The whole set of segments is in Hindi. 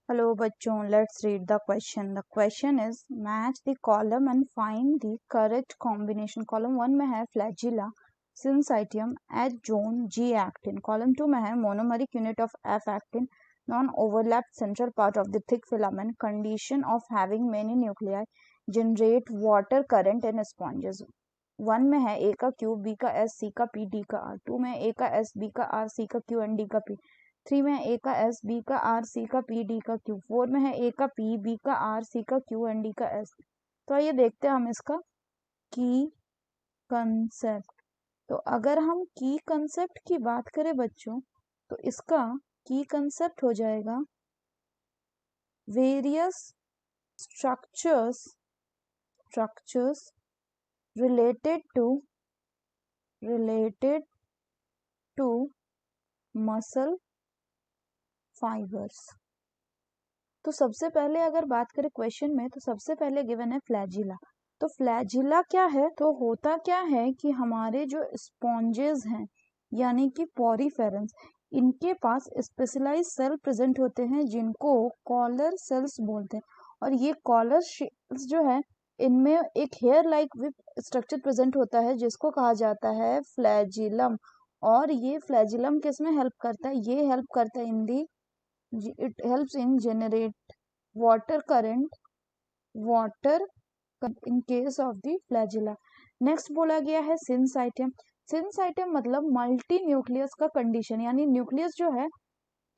Hello bachon, let's read the question. The question is match the column and find the correct combination. Column 1 में है flagella, syncytium, H zone, G actin. Column 2 में है monomeric unit of F actin, non-overlapped central part of the thick filament, condition of having many nuclei, generate water current in sponges. 1 में है A का Q, B का S, C का P, D का R. 2 में A का S, B का R, C का Q and D का P. 3 में ए का एस, बी का आर, सी का पी, डी का क्यू. 4 में है ए का पी, बी का आर, सी का क्यू एंड डी का एस. तो आइए देखते हैं हम इसका की कंसेप्ट. तो अगर हम की कंसेप्ट की बात करें बच्चों, तो इसका की कंसेप्ट हो जाएगा various structures related to muscle fibres. तो सबसे पहले अगर बात करें क्वेश्चन में, तो सबसे पहले गिवन है फ्लैजिला. तो फ्लैजिला क्या है? तो होता क्या है कि हमारे जो स्पॉन्जेस हैं यानी कि पॉरीफेरेंस, इनके पास स्पेशलाइज सेल प्रेजेंट होते हैं जिनको कॉलर सेल्स बोलते हैं. और ये कॉलर सेल्स जो है, इनमें एक hair like whip structure present होता है जिसको कहा जाता है फ्लैजिलम. और ये फ्लैजिलम किस में हेल्प करता है? ये हेल्प करता है it helps in generate water current in case of the flagella. Next बोला गया है सिंसाइटियम. सिंसाइटियम मतलब मल्टी न्यूक्लियस का कंडीशन, यानी न्यूक्लियस जो है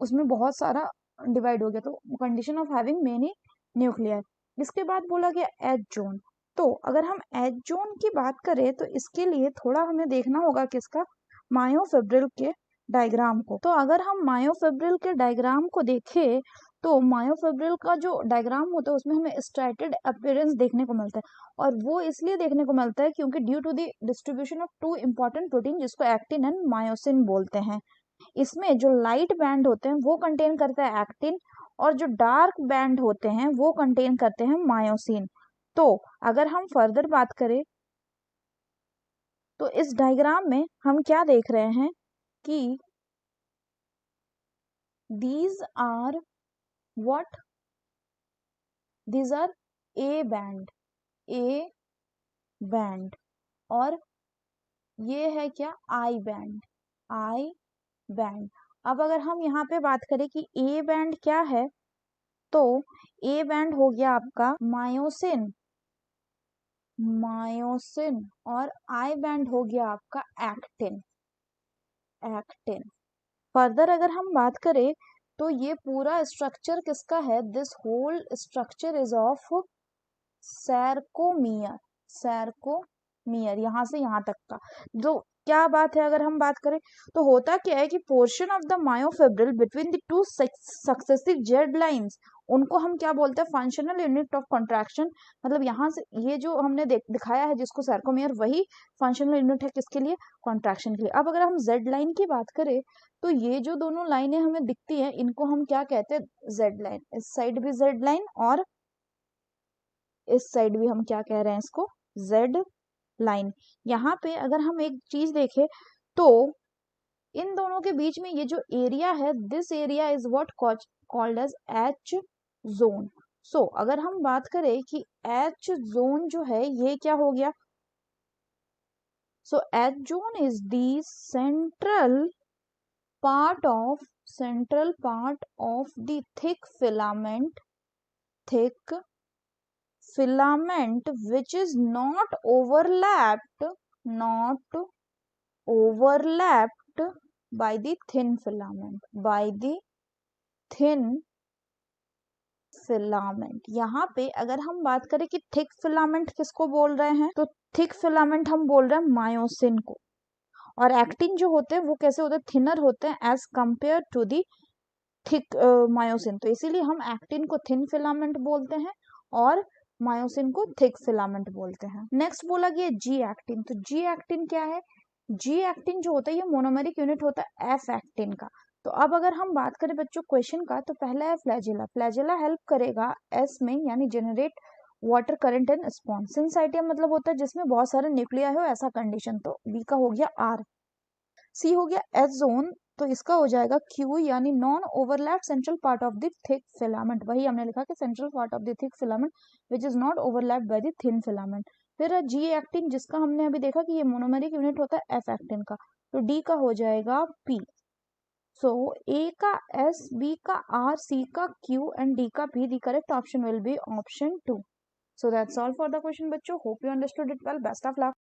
उसमें बहुत सारा डिवाइड हो गया, तो condition of having many nuclear. इसके बाद बोला गया एच जोन. तो अगर हम एच जोन की बात करें तो इसके लिए थोड़ा हमें देखना होगा किसका, मायोफिब्रिल के डायग्राम को. तो अगर हम मायोफिब्रिल के डायग्राम को देखें तो मायोफिब्रिल का जो डायग्राम होता है उसमें हमें स्ट्राइटेड अपीयरेंस देखने को मिलता है. और वो इसलिए देखने को मिलता है क्योंकि due to the distribution of two important protein जिसको एक्टिन एंड मायोसिन बोलते हैं. इसमें जो लाइट बैंड होते हैं वो कंटेन करता है एक्टिन, और जो डार्क बैंड होते हैं वो कंटेन करते हैं मायोसिन. तो अगर हम फर्दर बात करें तो इस डायग्राम में हम क्या देख रहे हैं कि these are what? These are A band और ये है क्या? I band. अब अगर हम यहाँ पे बात करें कि A band क्या है, तो A band हो गया आपका मायोसिन और I band हो गया आपका एक्टिन. फर्दर अगर हम बात करें तो ये पूरा स्ट्रक्चर किसका है? This whole structure is of sarcomere, यहाँ से यहाँ तक का. जो क्या बात है, अगर हम बात करें तो होता क्या है कि portion of the myofibril between the two successive Z lines, उनको हम क्या बोलते हैं? Functional unit of contraction. मतलब यहाँ से ये जो हमने दिखाया है जिसको सैरकोमियर, वही फंक्शनल यूनिट है किसके लिए? कॉन्ट्रैक्शन के लिए. अब अगर हम जेड लाइन की बात करें तो ये जो दोनों लाइनें हमें दिखती हैं इनको हम क्या कहते हैं? Z line. इस साइड भी जेड लाइन और इस साइड भी हम क्या कह रहे हैं इसको? Z line. यहाँ पे अगर हम एक चीज देखें तो इन दोनों के बीच में ये जो एरिया है, this area is what called as H zone. So अगर हम बात करें कि एच जोन जो है ये क्या हो गया? So H zone is the central part of the thick filament which is not overlapped by the thin filament. यहाँ पे अगर हम बात करें कि थिक फिलामेंट किसको बोल रहे हैं, तो थिक फिलामेंट हम बोल रहे हैं मायोसिन को. और एक्टिन जो होते हैं वो कैसे होते हैं? थिनर होते हैं as compare to the thick myosin. तो इसीलिए हम एक्टिन को थिन फिलामेंट बोलते हैं और मायोसिन को थिक फिलामेंट बोलते हैं. नेक्स्ट बोला गया जी एक्टिन. तो जी एक्टिन क्या है? जी एक्टिन जो होता है ये मोनोमेरिक यूनिट होता है एफ एक्टिन का. तो अब अगर हम बात करें बच्चों क्वेश्चन का, तो पहला है फ्लैजिला. फ्लैजिला हेल्प करेगा एस में, यानी generate water current in sponge. Syncytium मतलब होता है जिसमें बहुत सारे न्यूक्लिया हो, ऐसा कंडीशन. तो बी का हो गया आर. सी हो गया एच जोन. तो इसका हो जाएगा क्यू यानी non overlap central part of the thick filament. वही हमने लिखा कि central part of the thick filament which is not overlap by the thin filament. फिर जी एक्टिन जिसका हमने अभी देखा कि ये मोनोमेरिक यूनिट होता है एफ एक्टिन का, तो डी का हो जाएगा पी। सो ए का एस, बी का आर, सी का क्यू एंड डी का P. The correct option will be option 2। So that's all for the question बच्चों. Hope you understood it well. Best of luck.